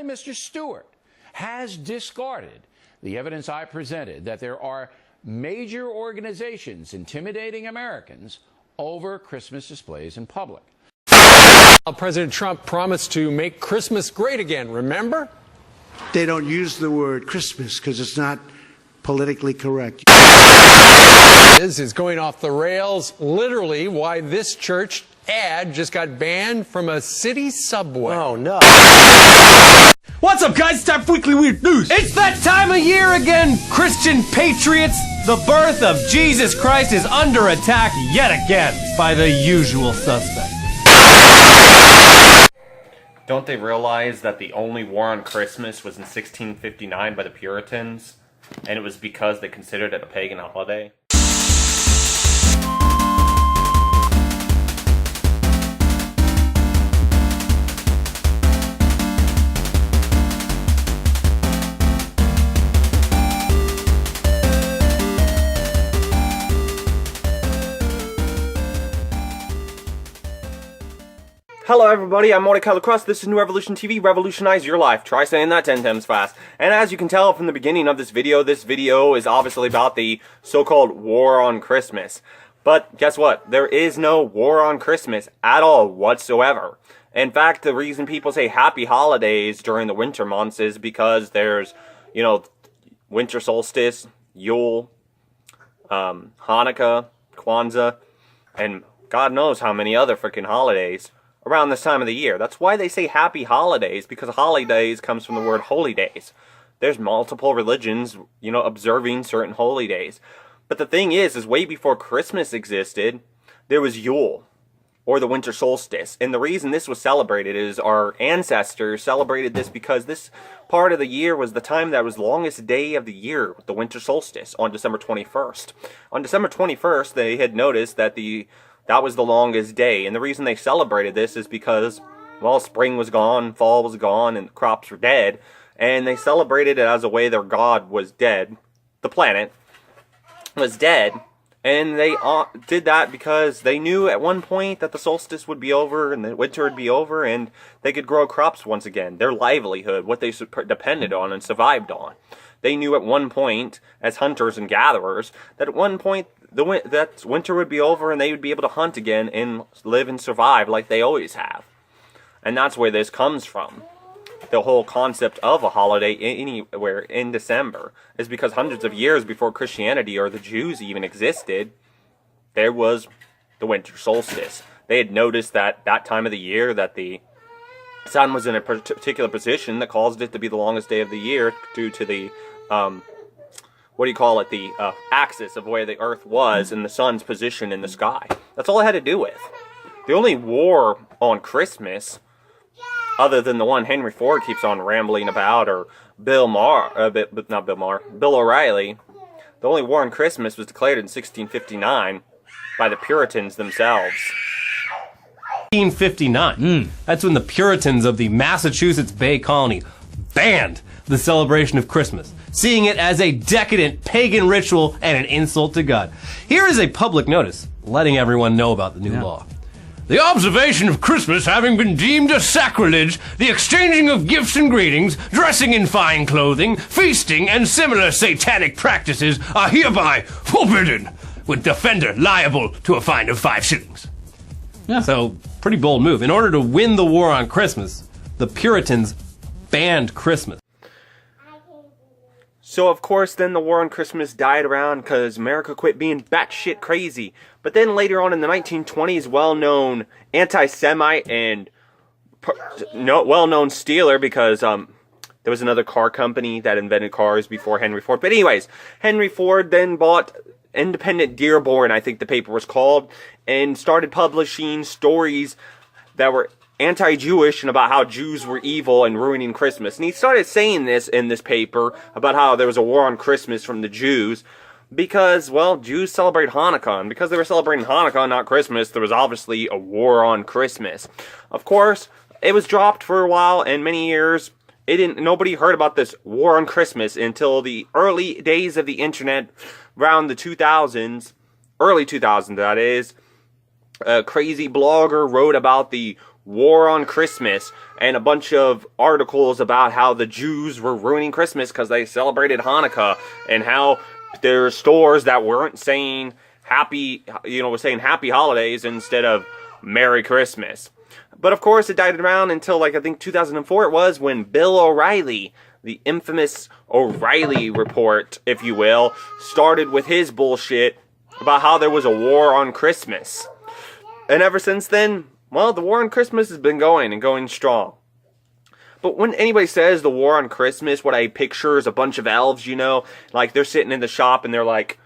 Mr. Stewart has discarded the evidence I presented that there are major organizations intimidating Americans over Christmas displays in public. President Trump promised to make Christmas great again, remember? They don't use the word Christmas because it's not politically correct. Is going off the rails, literally why this church ad just got banned from a city subway. Oh, no. What's up, guys? It's time for Weekly Weird News. It's that time of year again, Christian patriots. The birth of Jesus Christ is under attack yet again by the usual suspects. Don't they realize that the only war on Christmas was in 1659 by the Puritans? And it was because they considered it a pagan holiday? Hello everybody, I'm Mortika Lacrosse. This is New Revolution TV. Revolutionize your life. Try saying that 10 times fast. And as you can tell from the beginning of this video is obviously about the so-called war on Christmas. But guess what? There is no war on Christmas at all whatsoever. In fact, the reason people say happy holidays during the winter months is because there's, winter solstice, Yule, Hanukkah, Kwanzaa, and God knows how many other freaking holidays around this time of the year. That's why they say happy holidays, because holidays comes from the word holy days. There's multiple religions, observing certain holy days. But the thing is way before Christmas existed, there was Yule, or the winter solstice. And the reason this was celebrated is our ancestors celebrated this because this part of the year was the time that was the longest day of the year, the winter solstice, on December 21st. On December 21st, they had noticed that that was the longest day, and the reason they celebrated this is because, well, spring was gone, fall was gone, and the crops were dead, and they celebrated it as a way their god was dead, the planet was dead, and they did that because they knew at one point that the solstice would be over, and the winter would be over, and they could grow crops once again, their livelihood, what they depended on and survived on. They knew at one point, as hunters and gatherers, that at one point that winter would be over and they would be able to hunt again and live and survive like they always have. And that's where this comes from. The whole concept of a holiday anywhere in December is because hundreds of years before Christianity or the Jews even existed, there was the winter solstice. They had noticed that time of the year that the sun was in a particular position that caused it to be the longest day of the year due to the the axis of where the earth was and the sun's position in the sky. That's all it had to do with. The only war on Christmas, other than the one Henry Ford keeps on rambling about, or Bill O'Reilly, the only war on Christmas was declared in 1659 by the Puritans themselves. 1659. That's when the Puritans of the Massachusetts Bay Colony banned the celebration of Christmas, seeing it as a decadent pagan ritual and an insult to God. Here is a public notice letting everyone know about the new law. The observation of Christmas having been deemed a sacrilege, the exchanging of gifts and greetings, dressing in fine clothing, feasting, and similar satanic practices are hereby forbidden, with the offender liable to a fine of 5 shillings. Yeah. So, pretty bold move. In order to win the war on Christmas, the Puritans banned Christmas. So, of course, then the war on Christmas died around because America quit being batshit crazy. But then later on in the 1920s, well-known anti-Semite and well-known stealer, because there was another car company that invented cars before Henry Ford. But anyways, Henry Ford then bought Independent Dearborn, I think the paper was called, and started publishing stories that were anti-Jewish and about how Jews were evil and ruining Christmas. And he started saying this in this paper about how there was a war on Christmas from the Jews because, well, Jews celebrate Hanukkah. And because they were celebrating Hanukkah, not Christmas, there was obviously a war on Christmas. Of course, it was dropped for a while, and many years nobody heard about this war on Christmas until the early days of the internet, around the 2000s, early 2000s that is. A crazy blogger wrote about the war on Christmas and a bunch of articles about how the Jews were ruining Christmas because they celebrated Hanukkah, and how there are stores that weren't saying were saying happy holidays instead of Merry Christmas. But of course it died around until I think 2004 it was, when Bill O'Reilly, the infamous O'Reilly report, if you will, started with his bullshit about how there was a war on Christmas. And ever since then, well, the war on Christmas has been going and going strong. But when anybody says the war on Christmas, what I picture is a bunch of elves, like they're sitting in the shop and they're like,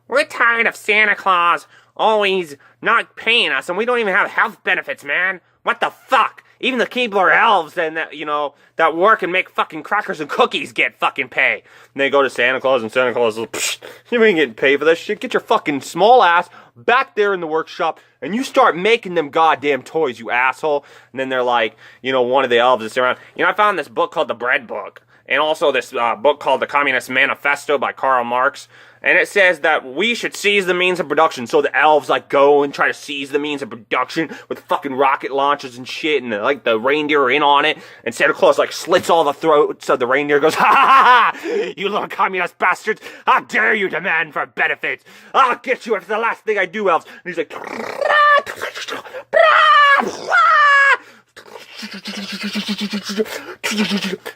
we're tired of Santa Claus always not paying us, and we don't even have health benefits, man. What the fuck? Even the Keebler elves and that work and make fucking crackers and cookies get fucking pay. And they go to Santa Claus, and Santa Claus is, psh, you ain't getting paid for this shit. Get your fucking small ass back there in the workshop, and you start making them goddamn toys, you asshole. And then they're like, one of the elves is around. I found this book called The Bread Book, and also this book called The Communist Manifesto by Karl Marx. And it says that we should seize the means of production. So the elves go and try to seize the means of production with fucking rocket launchers and shit. And the reindeer are in on it. And Santa Claus slits all the throats of the reindeer. Goes, ha ha ha! You little communist bastards! How dare you demand for benefits? I'll get you. It's the last thing I do, elves. And he's like,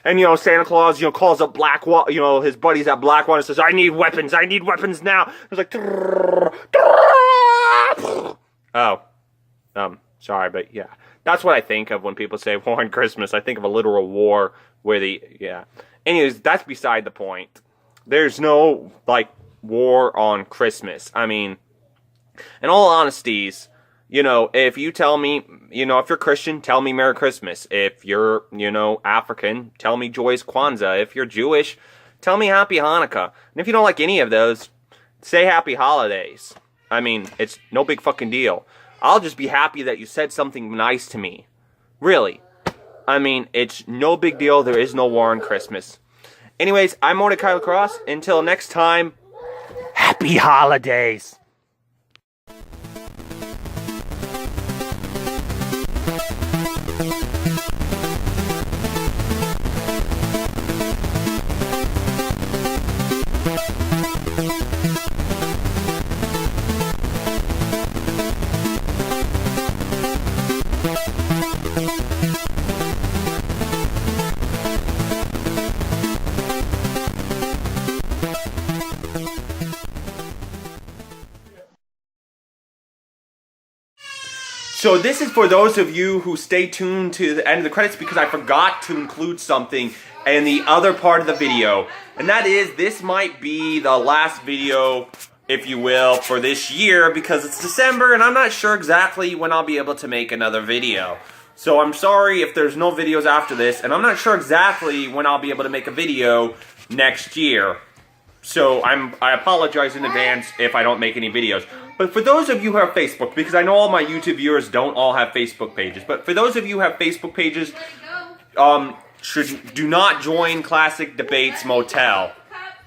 and Santa Claus calls up Blackwater, his buddies at Blackwater, and says, I need weapons now. It's like, sorry, but yeah, that's what I think of when people say war on Christmas. I think of a literal war where anyways, that's beside the point. There's no war on Christmas. I mean, in all honesties, if you tell me, if you're Christian, tell me Merry Christmas. If you're, African, tell me Joyous Kwanzaa. If you're Jewish, tell me Happy Hanukkah. And if you don't like any of those, say Happy Holidays. I mean, it's no big fucking deal. I'll just be happy that you said something nice to me. Really. I mean, it's no big deal. There is no war on Christmas. Anyways, I'm Mortika Lacrosse. Until next time, Happy Holidays. So this is for those of you who stay tuned to the end of the credits, because I forgot to include something in the other part of the video. And that is, this might be the last video, if you will, for this year, because it's December and I'm not sure exactly when I'll be able to make another video. So I'm sorry if there's no videos after this, and I'm not sure exactly when I'll be able to make a video next year. So I apologize in advance if I don't make any videos. But for those of you who have Facebook, because I know all my YouTube viewers don't all have Facebook pages, but for those of you who have Facebook pages, do not join Classic Debates Motel.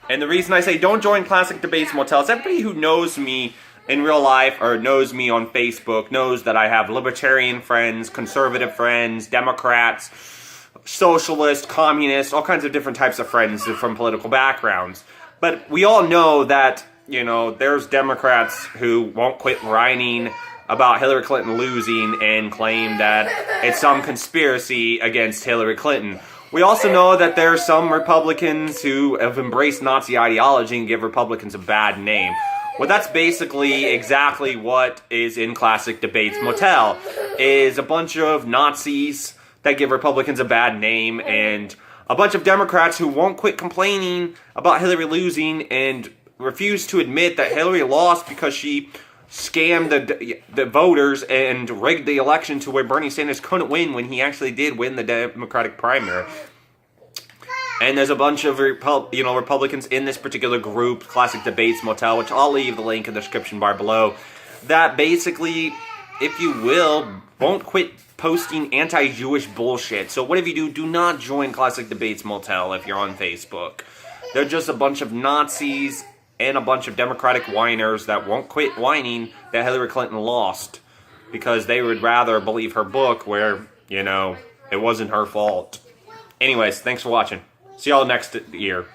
And the reason I say don't join Classic Debates Motel is everybody who knows me in real life or knows me on Facebook knows that I have libertarian friends, conservative friends, Democrats, socialist, communist, all kinds of different types of friends from political backgrounds. But we all know that, there's Democrats who won't quit whining about Hillary Clinton losing and claim that it's some conspiracy against Hillary Clinton. We also know that there are some Republicans who have embraced Nazi ideology and give Republicans a bad name. Well, that's basically exactly what is in Classic Debates Motel, is a bunch of Nazis that give Republicans a bad name, and a bunch of Democrats who won't quit complaining about Hillary losing and refuse to admit that Hillary lost because she scammed the voters and rigged the election to where Bernie Sanders couldn't win when he actually did win the Democratic primary. And there's a bunch of Republicans in this particular group, Classic Debates Motel, which I'll leave the link in the description bar below, that basically, if you will, won't quit posting anti-Jewish bullshit. So whatever you do, do not join Classic Debates Motel if you're on Facebook. They're just a bunch of Nazis and a bunch of Democratic whiners that won't quit whining that Hillary Clinton lost. because they would rather believe her book where, you know, it wasn't her fault. Anyways, thanks for watching. See y'all next year.